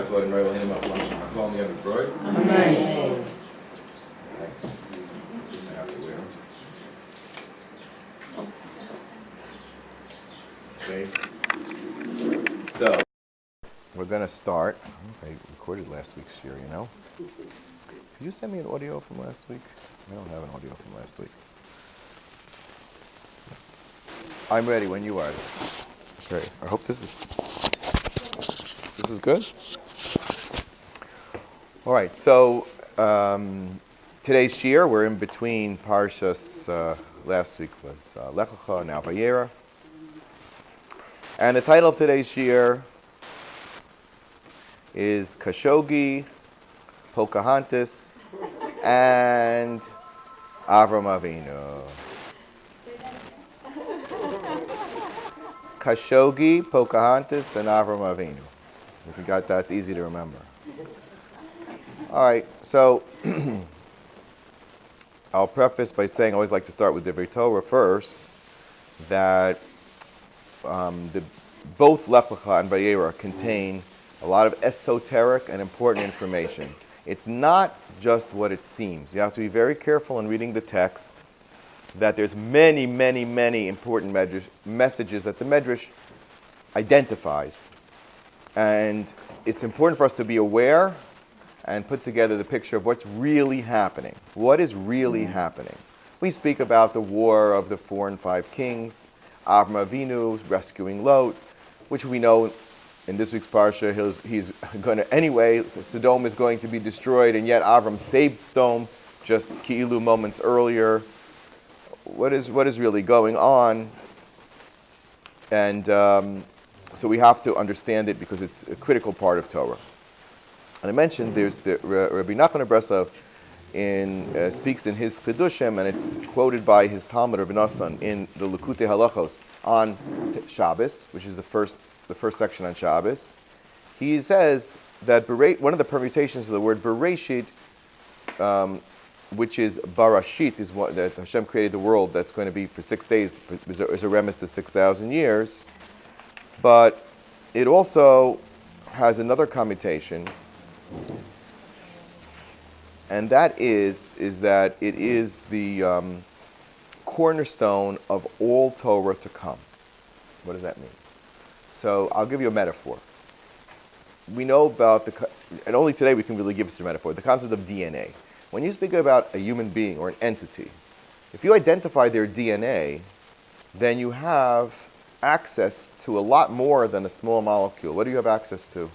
Amen. Just have to wear them. Okay. So we're going to start. I recorded last week's Shiur, you know. Could you send me an audio from last week? I don't have an audio from last week. I'm ready when you are. Okay. I hope this is good. All right. So today's Shiur, we're in between Parshas. Last week was Lech, now Vayera. And the title of today's Shiur is Khashoggi, Pocahontas, and Avraham Avinu. Khashoggi, Pocahontas, and Avraham Avinu. If you got that, it's easy to remember. All right, so I'll preface by saying I always like to start with Divrei Torah first, that both Lech Lecha and Vayera contain a lot of esoteric and important information. It's not just what it seems. You have to be very careful in reading the text, that there's many, many, many important messages that the Medrash identifies. And it's important for us to be aware and put together the picture of what's really happening. What is really happening? We speak about the war of the 4 and 5 kings, Avraham Avinu rescuing Lot, which we know in this week's Parsha, he's going to, anyway, Sodom is going to be destroyed, and yet Avram saved Sodom just ki'ilu moments earlier. What is really going on? And so we have to understand it because it's a critical part of Torah. And I mentioned there's the Rabbi Nachman of Breslov speaks in his Chidushim, and it's quoted by his Talmud Rabbi Nassan in the Likutei Halachos on Shabbos, which is the first section on Shabbos. He says that one of the permutations of the word Bereshit, which is Barashit, is what that Hashem created the world that's going to be for 6 days, is a remiss to 6,000 years. But it also has another commutation, and that is that it is the cornerstone of all Torah to come. What does that mean? So I'll give you a metaphor. We know about and only today we can really give us a metaphor, the concept of DNA. When you speak about a human being or an entity, if you identify their DNA, then you have access to a lot more than a small molecule. What do you have access to?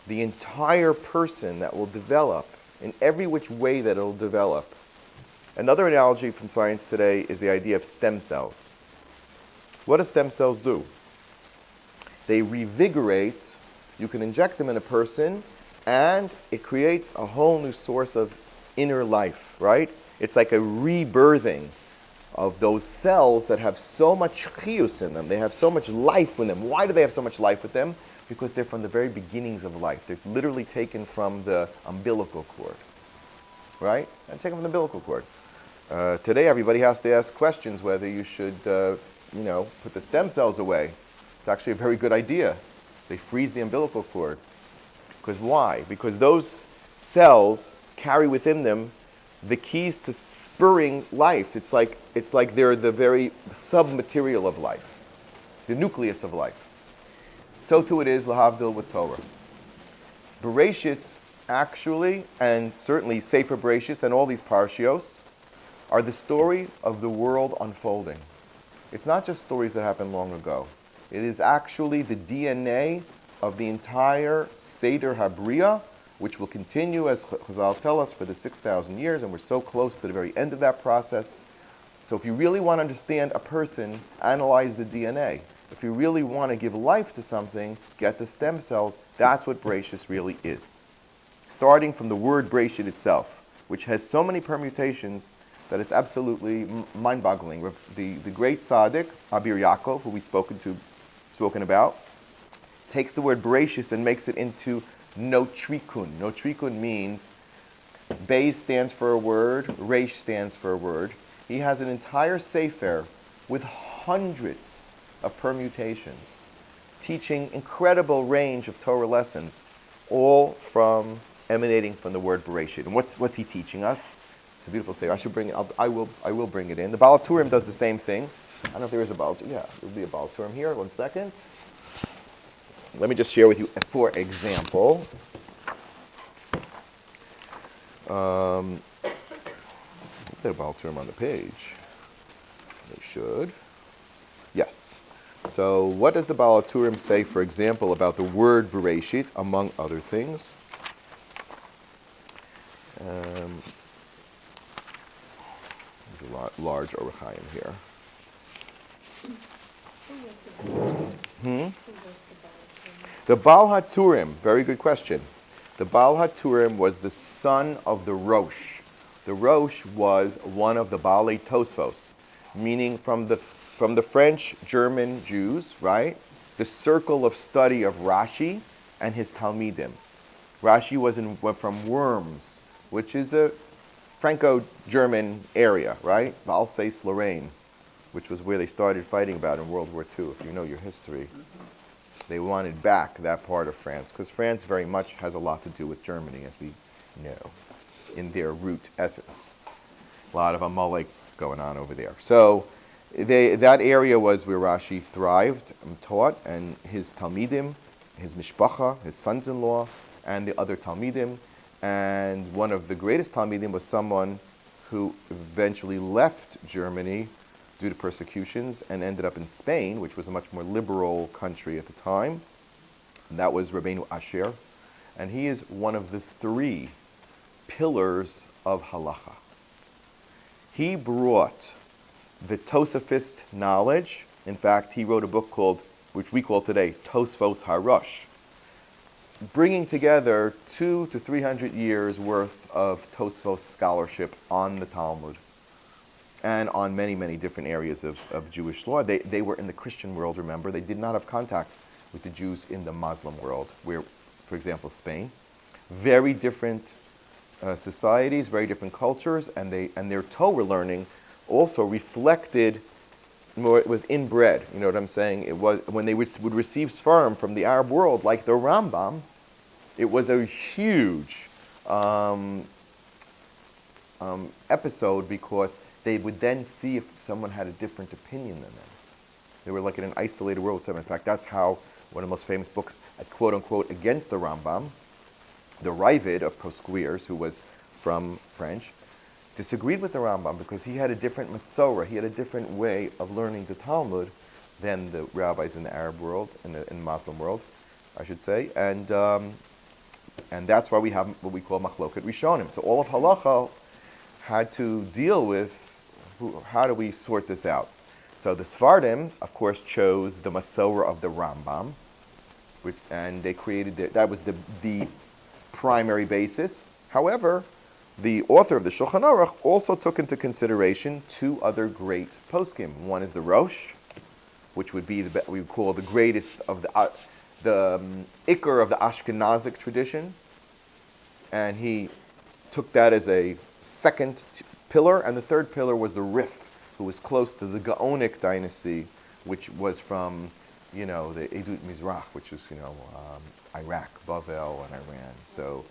The entire person that will develop in every which way that it'll develop. Another analogy from science today is the idea of stem cells. What do stem cells do? They revigorate. You can inject them in a person, and it creates a whole new source of inner life, right? It's like a rebirthing of those cells that have so much chiyus in them. They have so much life in them. Why do they have so much life with them? Because they're from the very beginnings of life. They're literally taken from the umbilical cord, right? And taken from the umbilical cord. Today, everybody has to ask questions whether you should, put the stem cells away. It's actually a very good idea. They freeze the umbilical cord. Because why? Because those cells carry within them the keys to spurring life. It's like they're the very submaterial of life, the nucleus of life. So too it is lahavdil with Torah. Bereshis actually, and certainly Sefer Bereshis and all these parshios, are the story of the world unfolding. It's not just stories that happened long ago. It is actually the DNA of the entire Seder HaBriah, which will continue, as Chazal tell us, for the 6,000 years, and we're so close to the very end of that process. So if you really want to understand a person, analyze the DNA. If you really want to give life to something, get the stem cells. That's what Bereshis really is. Starting from the word Bereshit itself, which has so many permutations that it's absolutely mind-boggling. The great tzaddik, Abir Yaacov, who we've spoken about, takes the word Bereshis and makes it into notrikun. Notrikun means Beis stands for a word, Reish stands for a word. He has an entire sefer with hundreds of permutations, teaching incredible range of Torah lessons all from emanating from the word Bereshit. And what's he teaching us? It's a beautiful saying. I will bring it in. The Baal HaTurim does the same thing. I don't know if there is a Baal. Yeah, there will be a Baal HaTurim here. 1 second. Let me just share with you, for example. The Baal HaTurim on the page. They should. Yes. So what does the Baal HaTurim say, for example, about the word Bereshit, among other things? There's a large Orachayim here. The Baal HaTurim, very good question. The Baal HaTurim was the son of the Rosh. The Rosh was one of the Baalei Tosfos, meaning from the French, German Jews, right? The circle of study of Rashi and his Talmidim. Rashi went from Worms, which is a Franco-German area, right? Alsace-Lorraine, which was where they started fighting about in World War II, if you know your history. They wanted back that part of France, because France very much has a lot to do with Germany, as we know, in their root essence. A lot of Amalek going on over there. So that area was where Rashi thrived and taught, and his Talmidim, his Mishpacha, his sons-in-law, and the other Talmidim. And one of the greatest Talmidim was someone who eventually left Germany due to persecutions and ended up in Spain, which was a much more liberal country at the time. And that was Rabbeinu Asher. And he is one of the 3 pillars of halacha. He brought the Tosafist knowledge. In fact, he wrote a book called, which we call today, Tosfos HaRosh, bringing together 200 to 300 years worth of Tosfos scholarship on the Talmud and on many, many different areas of Jewish law. They were in the Christian world, remember. They did not have contact with the Jews in the Muslim world, where, for example, Spain. Very different societies, very different cultures, and their Torah learning also reflected more, it was inbred, you know what I'm saying? It was, when they would receive Sfarim from the Arab world, like the Rambam, it was a huge episode, because they would then see if someone had a different opinion than them. They were like in an isolated world. In fact, that's how one of the most famous books, quote unquote, against the Rambam, the Ravid of Prosquires, who was from French, disagreed with the Rambam because he had a different Masorah, he had a different way of learning the Talmud than the rabbis in the Arab world, in the Muslim world, I should say. And that's why we have what we call Machloket Rishonim. So all of halacha had to deal with how do we sort this out. So the Sfardim, of course, chose the Masorah of the Rambam, and they created that was the primary basis. However, the author of the Shulchan Aruch also took into consideration 2 other great poskim. One is the Rosh, which would be we would call the greatest of the Iker of the Ashkenazic tradition, and he took that as a second pillar, and the third pillar was the Rif, who was close to the Gaonic dynasty, which was from, the Edut Mizrach, which is, Iraq, Bavel, and Iran. So,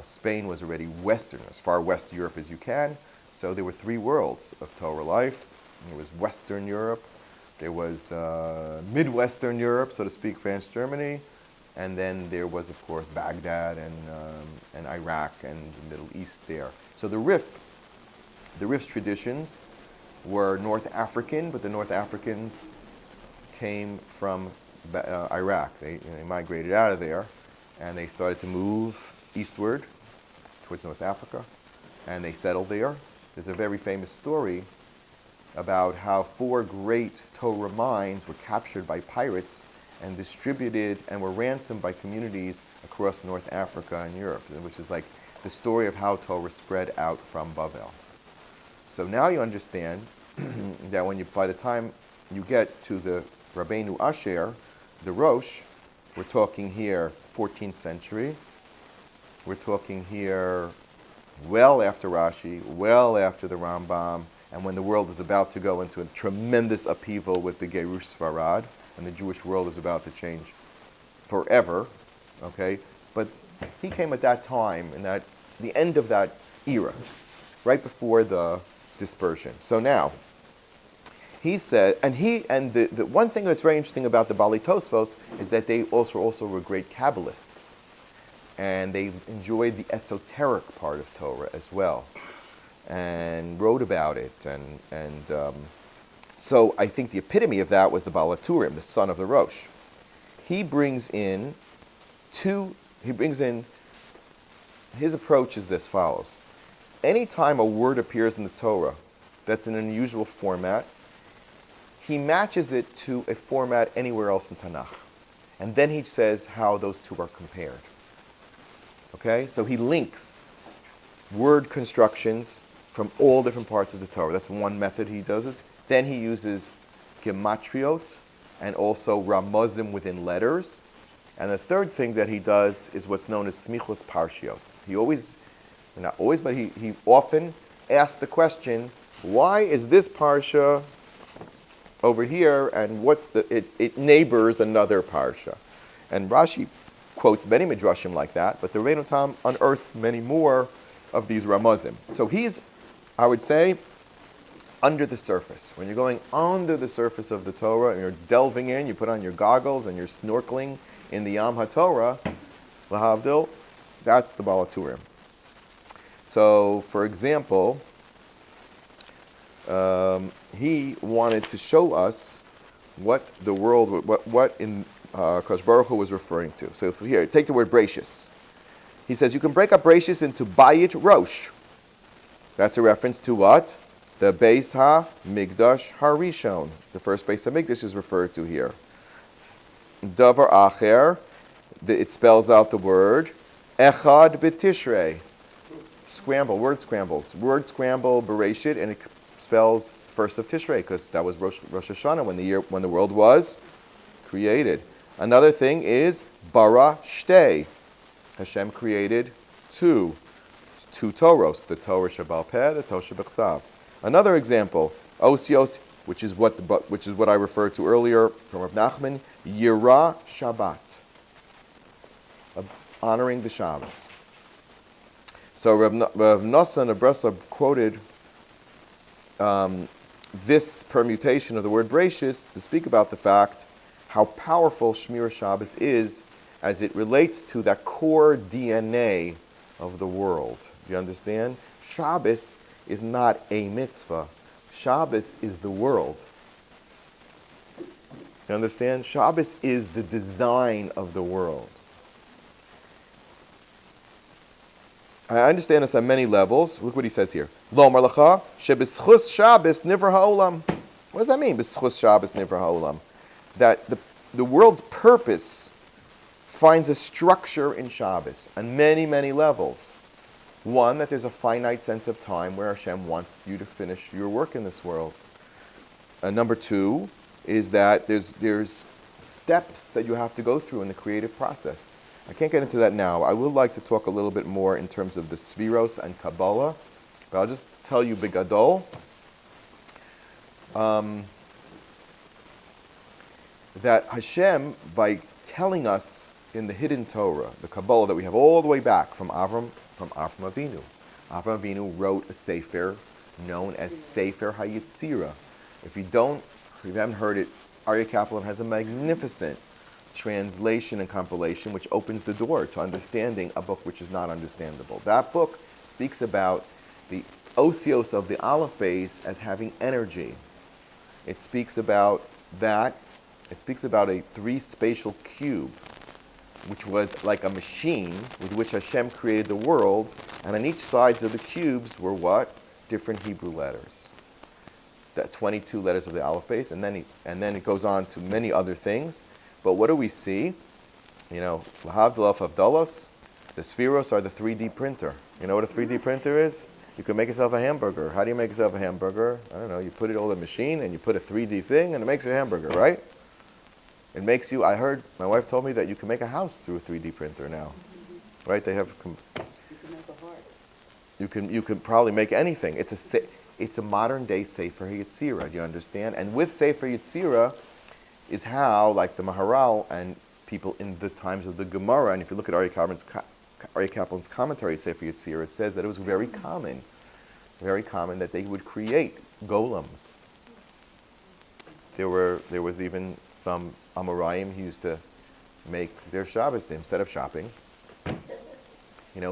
Spain was already Western, as far West Europe as you can. So there were 3 worlds of Torah life. There was Western Europe, there was Midwestern Europe, so to speak, France, Germany, and then there was, of course, Baghdad and Iraq and the Middle East there. So the Rif's traditions were North African, but the North Africans came from Iraq. They migrated out of there, and they started to move eastward towards North Africa, and they settled there. There's a very famous story about how 4 great Torah mines were captured by pirates and distributed and were ransomed by communities across North Africa and Europe, which is like the story of how Torah spread out from Bavel. So now you understand that by the time you get to the Rabbeinu Asher, the Rosh, we're talking here 14th century. We're talking here well after Rashi, well after the Rambam, and when the world is about to go into a tremendous upheaval with the Gerush Sfarad, and the Jewish world is about to change forever, okay? But He came at that time, the end of that era, right before the dispersion. So now, he said, and the one thing that's very interesting about the Bali Tosfos is that they also were great Kabbalists. And they enjoyed the esoteric part of Torah as well, and wrote about it. So I think the epitome of that was the Baal HaTurim, the son of the Rosh. He brings in, his approach is this follows. Anytime a word appears in the Torah that's in an unusual format, he matches it to a format anywhere else in Tanakh. And then he says how those two are compared. Okay, so he links word constructions from all different parts of the Torah. That's one method he does this. Then he uses gematriot and also ramazim within letters. And the third thing that he does is what's known as smichos parshios. Not always, but he often asks the question, why is this parsha over here and it neighbors another parsha? And Rashi quotes many midrashim like that, but the Rebbeinu Tam unearths many more of these ramazim. So he's, I would say, under the surface. When you're going under the surface of the Torah and you're delving in, you put on your goggles and you're snorkeling in the Yam HaTorah, lahavdil, that's the Baal HaTurim. So, for example, he wanted to show us what the world, what in Kadosh Baruch Hu was referring to. So here, take the word Bereishis. He says you can break up Bereishis into Bayit Rosh. That's a reference to what? The Beis HaMikdash HaRishon. The first Beis HaMikdash is referred to here. Davar Acher, it spells out the word Echad B'Tishrei. Scramble, word scrambles. Word scramble Bereshit, and it spells first of Tishrei, because that was Rosh Hashanah when the world was created. Another thing is bara shtei. Hashem created two Toros, the Torah Shabbal Peh, the Torah Shebechsav. Another example, Osios, which is what I referred to earlier from Rav Nachman, Yira Shabbat, honoring the Shabbos. So Rav Nosson of Breslov quoted this permutation of the word Bereishis to speak about the fact how powerful Shmira Shabbos is as it relates to that core DNA of the world. Do you understand? Shabbos is not a mitzvah. Shabbos is the world. You understand? Shabbos is the design of the world. I understand this on many levels. Look what he says here. Lo mar lecha shebeschus Shabbos nivra ha'olam. What does that mean? Beschus Shabbos nivra ha'olam. That the world's purpose finds a structure in Shabbos on many, many levels. One, that there's a finite sense of time where Hashem wants you to finish your work in this world. Number two is that there's steps that you have to go through in the creative process. I can't get into that now. I would like to talk a little bit more in terms of the Sfiros and Kabbalah, but I'll just tell you Bigadol. That Hashem, by telling us in the hidden Torah, the Kabbalah that we have all the way back from Avraham Avinu. Avraham Avinu wrote a sefer known as Sefer HaYetzirah. If you haven't heard it, Aryeh Kaplan has a magnificent translation and compilation which opens the door to understanding a book which is not understandable. That book speaks about the osios of the Aleph Beis as having energy. It speaks about that. It speaks about a three-spatial cube, which was like a machine with which Hashem created the world, and on each sides of the cubes were what? Different Hebrew letters. That 22 letters of the Aleph Beis, and then it goes on to many other things. But what do we see? You know, Lahavdil of Avdalos, the Sfiros are the 3D printer. You know what a 3D printer is? You can make yourself a hamburger. How do you make yourself a hamburger? I don't know. You put it all in a machine, and you put a 3D thing, and it makes you a hamburger, right? It makes you, I heard, my wife told me that you can make a house through a 3D printer now. Right? They have... You can make a heart. You can probably make anything. It's a modern day Sefer Yetzirah, do you understand? And with Sefer Yetzirah is how, like the Maharal and people in the times of the Gemara, and if you look at Aryeh Kaplan's Ari Kaplan's commentary, Sefer Yetzirah, it says that it was very common that they would create golems. There was even some Amoraim who used to make their Shabbos instead of shopping.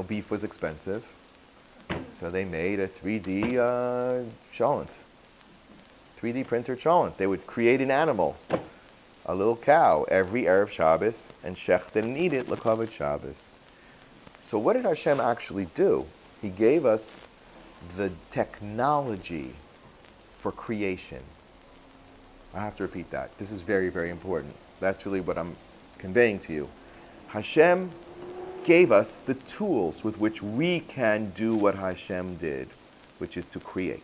Beef was expensive, so they made a 3D cholent, 3D printer cholent. They would create an animal, a little cow, every Erev Shabbos, and shecht it and eat it, l'kavod Shabbos. So what did Hashem actually do? He gave us the technology for creation. I have to repeat that. This is very, very important. That's really what I'm conveying to you. Hashem gave us the tools with which we can do what Hashem did, which is to create.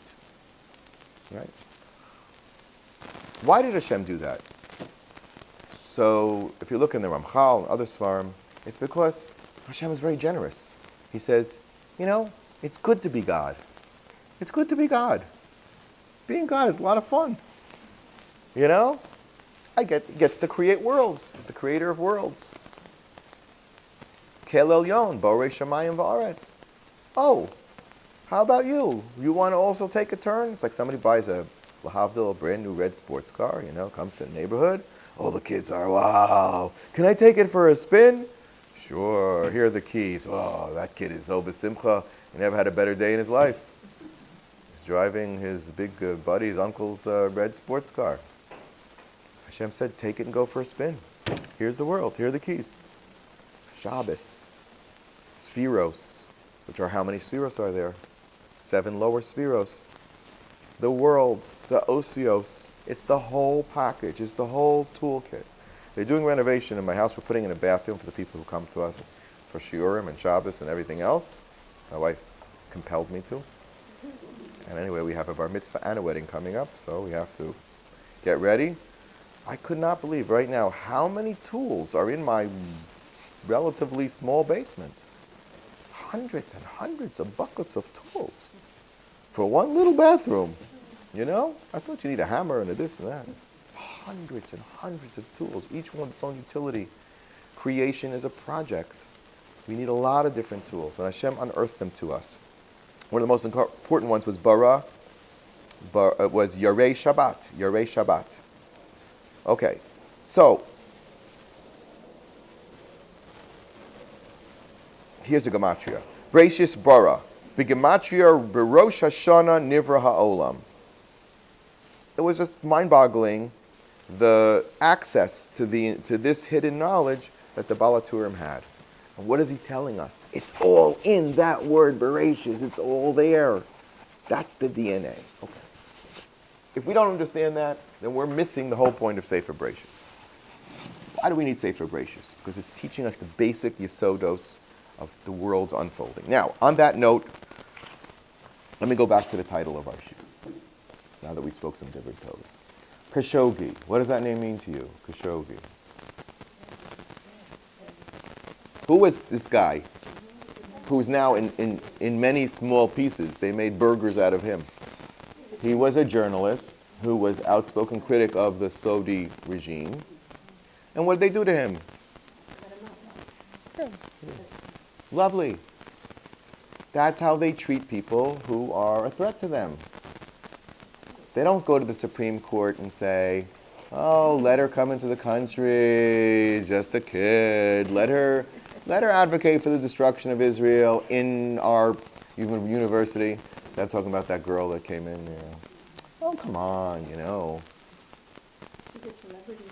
Right? Why did Hashem do that? So if you look in the Ramchal and other Svarim, it's because Hashem is very generous. He says, it's good to be God. It's good to be God. Being God is a lot of fun. He gets to create worlds. He's the creator of worlds. Kel Elyon, Borei Shamayim Va'aretz. Oh, how about you? You want to also take a turn? It's like somebody buys a Lahavdil, a brand new red sports car, comes to the neighborhood. All the kids are, wow, can I take it for a spin? Sure, here are the keys. Oh, that kid is so besimcha. He never had a better day in his life. He's driving his big buddy's uncle's red sports car. Hashem said, take it and go for a spin. Here's the world. Here are the keys. Shabbos. Spheros. Which are how many spheros are there? 7 lower spheros. The worlds. The osios. It's the whole package. It's the whole toolkit. They're doing renovation in my house. We're putting in a bathroom for the people who come to us for Shiurim and Shabbos and everything else. My wife compelled me to. And anyway, we have a bar mitzvah and a wedding coming up, so we have to get ready. I could not believe right now how many tools are in my relatively small basement. Hundreds and hundreds of buckets of tools for one little bathroom. I thought you need a hammer and a this and that. Hundreds and hundreds of tools, each one with its own utility. Creation is a project. We need a lot of different tools, and Hashem unearthed them to us. One of the most important ones was was Yarei Shabbat. Yarei Shabbat. Okay, so here's a gematria. Bereishis bara. B'gematria Berosh Hashana Nivra Ha'olam. It was just mind-boggling, the access to this hidden knowledge that the Balaturim had. And what is he telling us? It's all in that word Bereishis. It's all there. That's the DNA. Okay. If we don't understand that, then we're missing the whole point of Sefer Bereishis. Why do we need Sefer Bereishis? Because it's teaching us the basic yesodos of the world's unfolding. Now, on that note, let me go back to the title of our shiur, now that we spoke some Divrei Torah. Khashoggi. What does that name mean to you? Khashoggi. Who was this guy who's now in many small pieces? They made burgers out of him. He was a journalist who was outspoken critic of the Saudi regime. And what did they do to him? Lovely. That's how they treat people who are a threat to them. They don't go to the Supreme Court and say, oh, let her come into the country, just a kid. Let her advocate for the destruction of Israel in our university. I'm talking about that girl that came in there. Oh, come on, She's a celebrity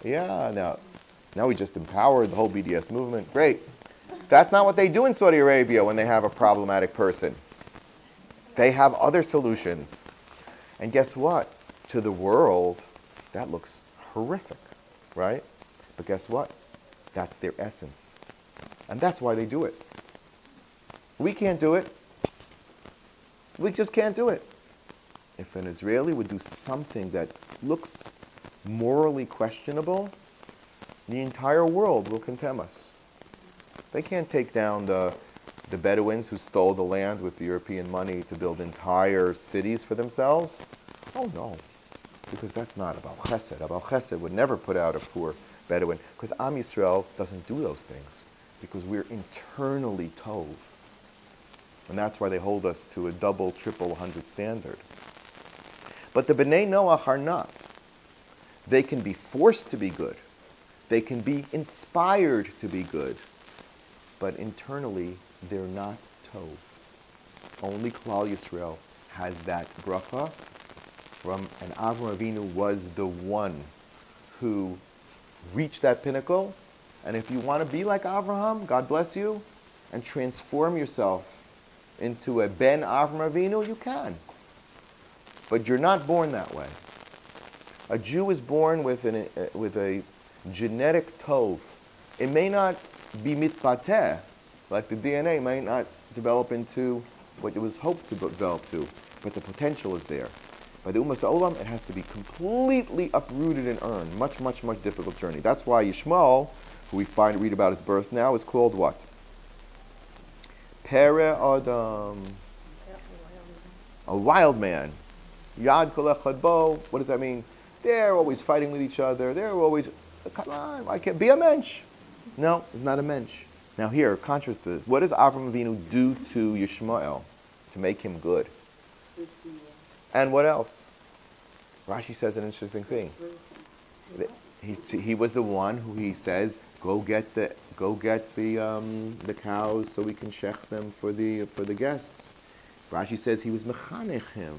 now. Yeah, now we just empowered the whole BDS movement. Great. That's not what they do in Saudi Arabia when they have a problematic person. They have other solutions. And guess what? To the world, that looks horrific, right? But guess what? That's their essence. And that's why they do it. We can't do it. We just can't do it. If an Israeli would do something that looks morally questionable, the entire world will condemn us. They can't take down the Bedouins who stole the land with the European money to build entire cities for themselves. Oh no, because that's not about chesed. About chesed would never put out a poor Bedouin, because Am Yisrael doesn't do those things. because we're internally tov. And that's why they hold us to a double, triple, 100 standard. But the B'nai Noach are not. They can be forced to be good. They can be inspired to be good. But internally, they're not tov. Only Klal Yisrael has that bracha and Avraham Avinu was the one who reached that pinnacle. And if you want to be like Avraham, God bless you, and transform yourself into a Ben Avraham Avinu, you can. But you're not born that way. A Jew is born with a genetic tov. It may not be mitpateh, like the DNA may not develop into what it was hoped to develop to, but the potential is there. By the Ummah Olam, it has to be completely uprooted and earned. Much, much, much difficult journey. That's why Yishmael, who we read about his birth now, is called what? Pere Adam. A wild man. Yad kolech chadbo. What does that mean? They're always fighting with each other. They're always, come on, I can't be a mensch. No, it's not a mensch. Now here, contrast to, what does Avraham Avinu do to Yishmael to make him good? And what else? Rashi says an interesting thing. He was the one who he says, go get the cows so we can shech them for the guests. Rashi says he was mechanech him.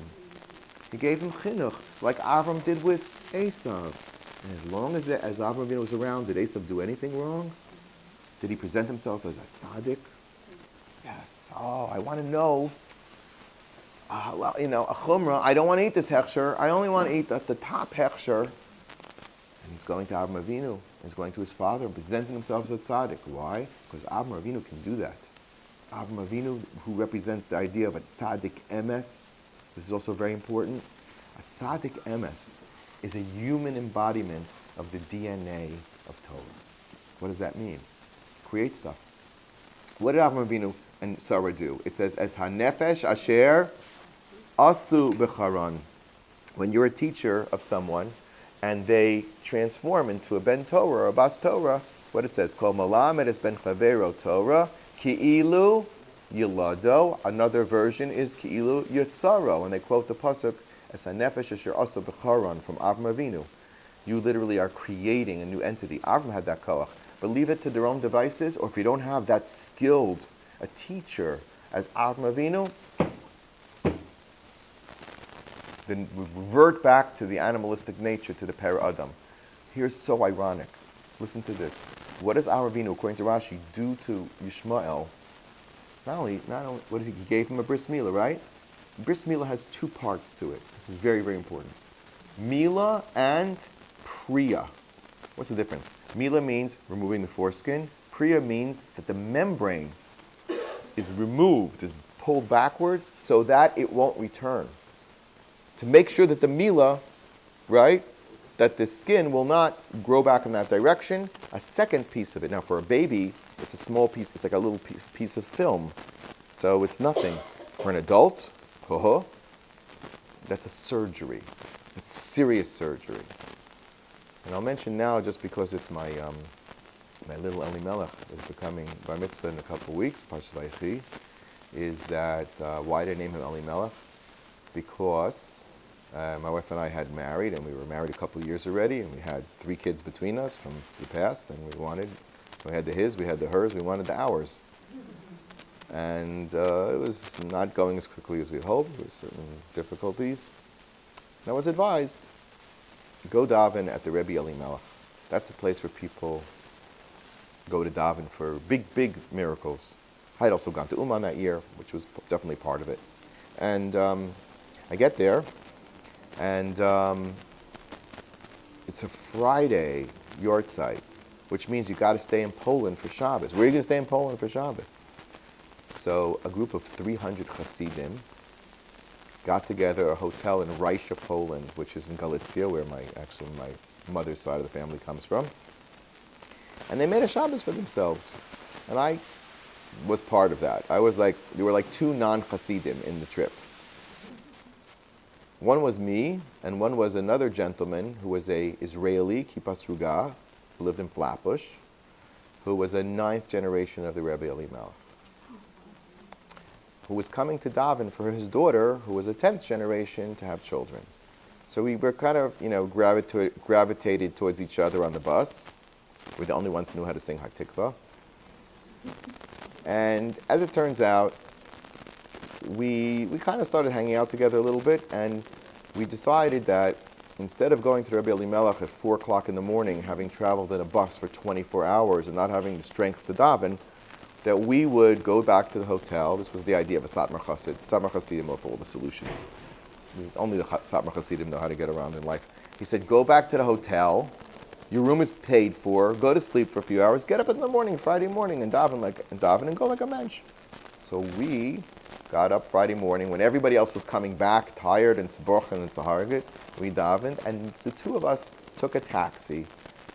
He gave him chinuch, like Avram did with Esav. And as long as Avraham Avinu was around, did Esav do anything wrong? Did he present himself as a tzaddik? Yes. Oh, I want to know. A chumrah. I don't want to eat this hechsher. I only want to eat at the top hechsher. And he's going to Avraham Avinu. He's going to his father and presenting himself as a tzaddik. Why? Because Avraham Avinu can do that. Avraham Avinu, who represents the idea of a tzaddik emes. This is also very important. A tzaddik emes is a human embodiment of the DNA of Torah. What does that mean? Create stuff. What did Avraham Avinu and Sarah do? It says, "Es hanefesh asher asu b'charan." When you're a teacher of someone, and they transform into a ben Torah or a bas Torah, what it says, "Kol malamed es ben chavero Torah ki'ilu yilado." Another version is ki'ilu yitzaro, and they quote the pasuk, "Es hanefesh asher asu b'charan" from Avraham Avinu. You literally are creating a new entity. Avram had that koach. But leave it to their own devices, or if you don't have that skilled a teacher as Avraham Avinu, then revert back to the animalistic nature, to the para Adam. Here's so ironic. Listen to this. What does Avraham Avinu, according to Rashi, do to Yishmael? Not only, what is he gave him a bris milah, right? Bris milah has two parts to it. This is very, very important. Milah and priya. What's the difference? Milah means removing the foreskin. Priya means that the membrane is removed, is pulled backwards so that it won't return. To make sure that the milah, right, that the skin will not grow back in that direction. A second piece of it. Now for a baby, it's a small piece, it's like a little piece of film. So it's nothing. For an adult, that's a surgery. It's serious surgery. And I'll mention now, just because it's my little Elimelech is becoming bar mitzvah in a couple of weeks, Parshas Vayechi, is that why did I name him Elimelech? Because my wife and I had married, and we were married a couple of years already, and we had 3 kids between us from the past, and we had the his, we had the hers, we wanted the ours. And it was not going as quickly as we had hoped. There were certain difficulties. And I was advised, go daven at the Rebbe Elimelech. That's a place where people go to daven for big, big miracles. I had also gone to Uman that year, which was definitely part of it. And I get there, and it's a Friday yahrzeit, which means you got to stay in Poland for Shabbos. Where are you going to stay in Poland for Shabbos? So a group of 300 Hasidim got together a hotel in Rysha, Poland, which is in Galicia, where my mother's side of the family comes from. And they made a Shabbos for themselves. And I was part of that. There were like 2 non-Hasidim in the trip. One was me, and one was another gentleman who was a Israeli, Kippas Ruga, who lived in Flatbush, who was a 9th generation of the Rebbe Elimelech, who was coming to daven for his daughter, who was a 10th generation, to have children. So we were kind of, gravitated towards each other on the bus. We're the only ones who knew how to sing Hatikva. And as it turns out, we kind of started hanging out together a little bit, and we decided that instead of going to Rabbi Elimelech at 4 o'clock in the morning, having traveled in a bus for 24 hours and not having the strength to daven, that we would go back to the hotel. This was the idea of a Satmar Chassid. Satmar Chassidim of all the solutions. Only the Satmar Chassidim know how to get around in life. He said, go back to the hotel. Your room is paid for. Go to sleep for a few hours. Get up in the morning, Friday morning, and daven and go like a mensch. So we got up Friday morning when everybody else was coming back, tired and tzbochen and tzahargit. We davened, and the two of us took a taxi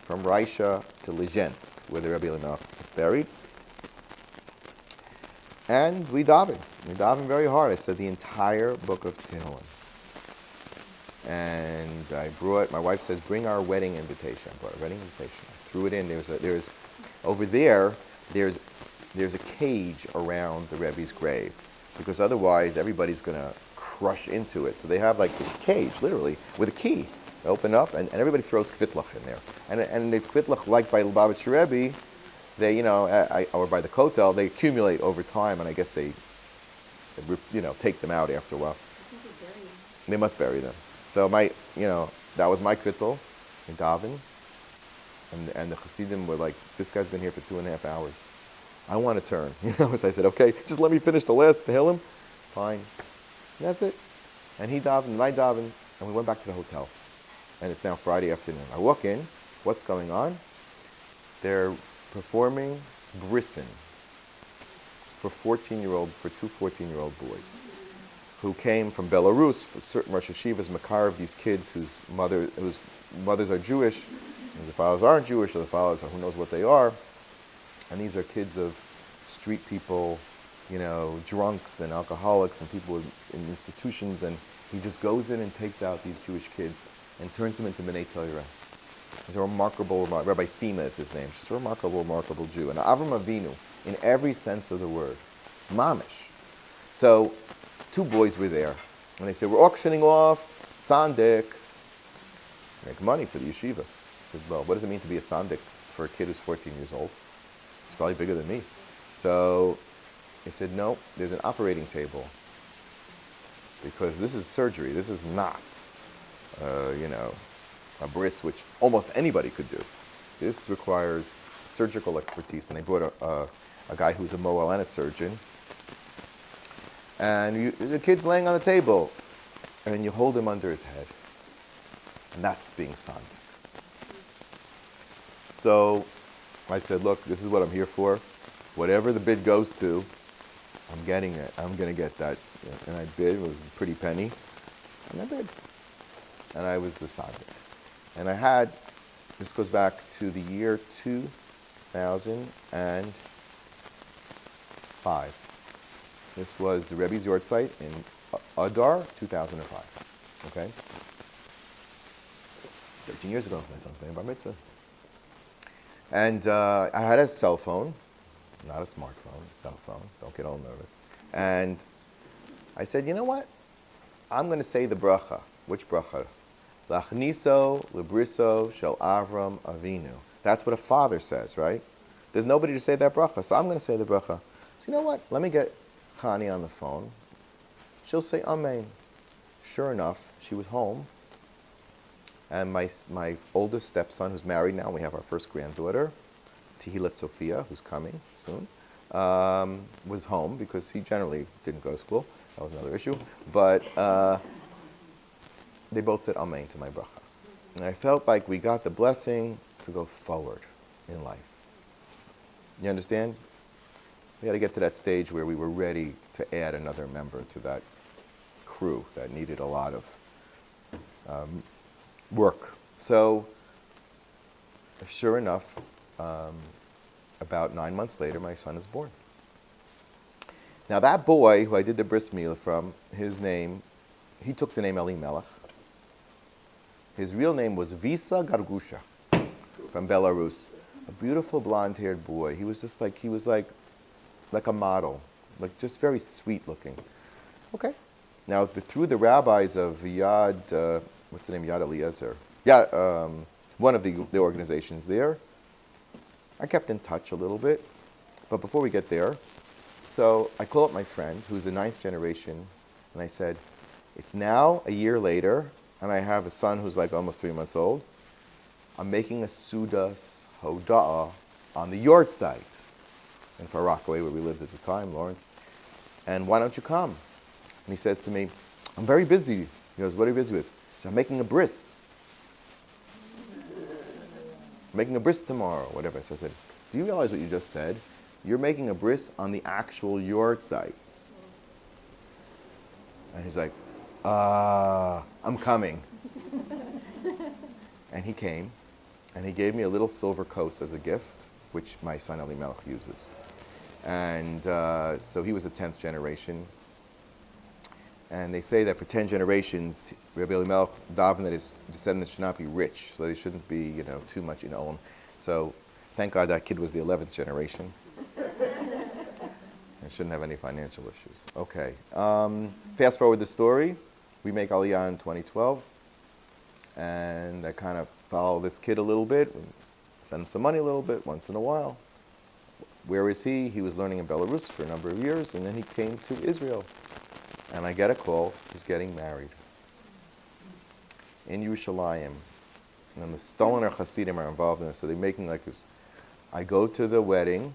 from Raisha to Lezhensk, where the Rebbe Elimelech was buried. And we davened. We davened very hard. I said the entire book of Tehillim. And my wife says, bring our wedding invitation. I brought a wedding invitation. I threw it in. There's a cage around the Rebbe's grave, because otherwise everybody's going to crush into it. So they have like this cage, literally, with a key. They open up, and everybody throws kvitlach in there. And the kvitlach, like by Lubavitch Rebbe, they, or by the Kotel, they accumulate over time, and I guess they take them out after a while. They must bury them. So that was my kvittel in daven, and the Chassidim were like, this guy's been here for 2.5 hours. I want to turn, So I said, okay, just let me finish the last Tehillim. Fine. And that's it. And he davened, and I davened, and we went back to the hotel. And it's now Friday afternoon. I walk in. What's going on? They're performing brissin for two 14-year-old boys who came from Belarus. For certain Rosh Hashivas Makar of these kids whose mothers are Jewish, and the fathers aren't Jewish, or the fathers are who knows what they are. And these are kids of street people, drunks and alcoholics and people in institutions. And he just goes in and takes out these Jewish kids and turns them into B'nai Torah. He's a remarkable, Rabbi Fima is his name, just a remarkable Jew. And Avraham Avinu, in every sense of the word. Mamish. So, 2 boys were there. And they said, we're auctioning off Sandik. Make money for the yeshiva. I said, well, what does it mean to be a Sandik for a kid who's 14 years old? He's probably bigger than me. So he said, no, there's an operating table. Because this is surgery. This is not, a bris, which almost anybody could do. This requires surgical expertise. And they brought a guy who's a Moel and a surgeon. And the kid's laying on the table, and you hold him under his head. And that's being sandik. So I said, look, this is what I'm here for. Whatever the bid goes to, I'm getting it. I'm going to get that. And I bid. It was a pretty penny. And I bid. And I was the sandik. And I had, this goes back to the year 2005. This was the Rebbe's Yort site in Adar, 2005. Okay? 13 years ago, my son's been in bar mitzvah. And I had a cell phone, not a smartphone, a cell phone. Don't get all nervous. And I said, you know what? I'm going to say the bracha. Which bracha? Lachniso lebriso shel Avram Avinu. That's what a father says, right? There's nobody to say that bracha, so I'm going to say the bracha. So you know what? Let me get Chani on the phone. She'll say Amen. Sure enough, she was home. And my oldest stepson, who's married now, we have our first granddaughter, Tehilat Sophia, who's coming soon, was home because he generally didn't go to school. That was another issue. But they both said Amen to my bracha. And I felt like we got the blessing to go forward in life. You understand? We had to get to that stage where we were ready to add another member to that crew that needed a lot of work. So, sure enough, about 9 months later, my son is born. Now that boy who I did the bris milah from, his name, he took the name Elimelech. His real name was Visa Gargusha from Belarus. a beautiful blonde-haired boy. He was like a model, like just very sweet looking. Okay. Now, through the rabbis of Yad, what's the name, Yad Eliezer? Yeah, one of the organizations there, I kept in touch a little bit. But before we get there, so I call up my friend, who's the 9th generation, and I said, it's now a year later, and I have a son who's like almost 3 months old. I'm making a Sudas Hoda'ah on the yard site in Far Rockaway, where we lived at the time, Lawrence. And why don't you come? And he says to me, I'm very busy. He goes, what are you busy with? He says, I'm making a bris. I'm making a bris tomorrow, whatever. So I said, do you realize what you just said? You're making a bris on the actual yard site. And he's like, I'm coming. And he came, and he gave me a little silver kos as a gift, which my son Elimelech uses. And so he was a 10th generation. And they say that for 10 generations, Rabbi Elimelech davened that his descendants should not be rich, so they shouldn't be, too much in own. So thank God that kid was the 11th generation. And shouldn't have any financial issues. Okay. Fast forward the story. We make Aliyah in 2012. And I kind of follow this kid a little bit, send him some money a little bit once in a while. Where is he? He was learning in Belarus for a number of years, and then he came to Israel. And I get a call, he's getting married in Yerushalayim. And the Stoliner Hasidim are involved in this, so they're making like this. I go to the wedding,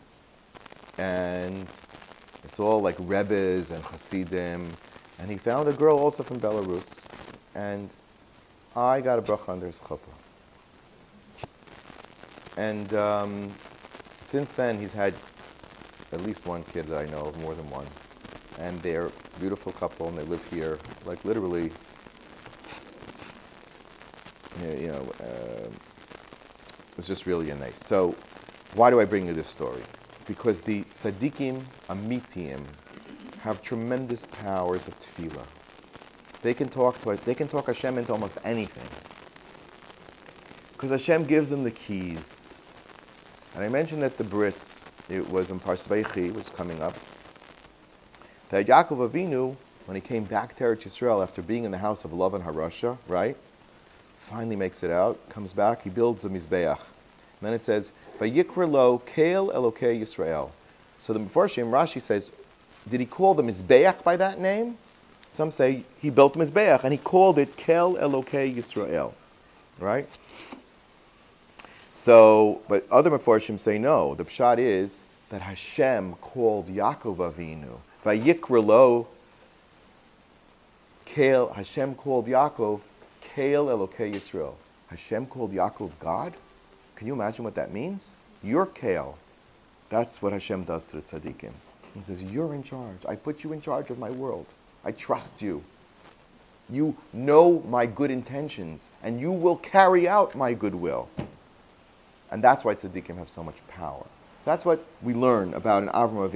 and it's all like Rebbes and Hasidim, and he found a girl also from Belarus, and I got a bracha under his chuppah. And since then, he's had at least one kid that I know of, more than one. And they're a beautiful couple, and they live here, like literally, it's just really nice. So, why do I bring you this story? Because the tzaddikim amitiyim have tremendous powers of tefillah. They can talk Hashem into almost anything. Because Hashem gives them the keys. And I mentioned that the bris, it was in Parshat Vayechi, which is coming up, that Yaacov Avinu, when he came back to Eretz Yisrael after being in the house of Lavan Harasha, right, finally makes it out, comes back, he builds a Mizbeach. And then it says, Vayikra lo Keil Elokei Yisrael. So the Mefarshim, Rashi says, did he call the Mizbeach by that name? Some say he built Mizbeach and he called it Keil Elokei Yisrael, right? So, but other Mefarshim say no. The pshat is that Hashem called Yaakov Avinu. Vayikra lo Keil, Hashem called Yaakov Keil Elokei Yisrael. Hashem called Yaakov God? Can you imagine what that means? You're Keil. That's what Hashem does to the tzaddikim. He says, you're in charge. I put you in charge of my world. I trust you. You know my good intentions, and you will carry out my goodwill. And that's why tzaddikim have so much power. So that's what we learn about an Avraham Avinu.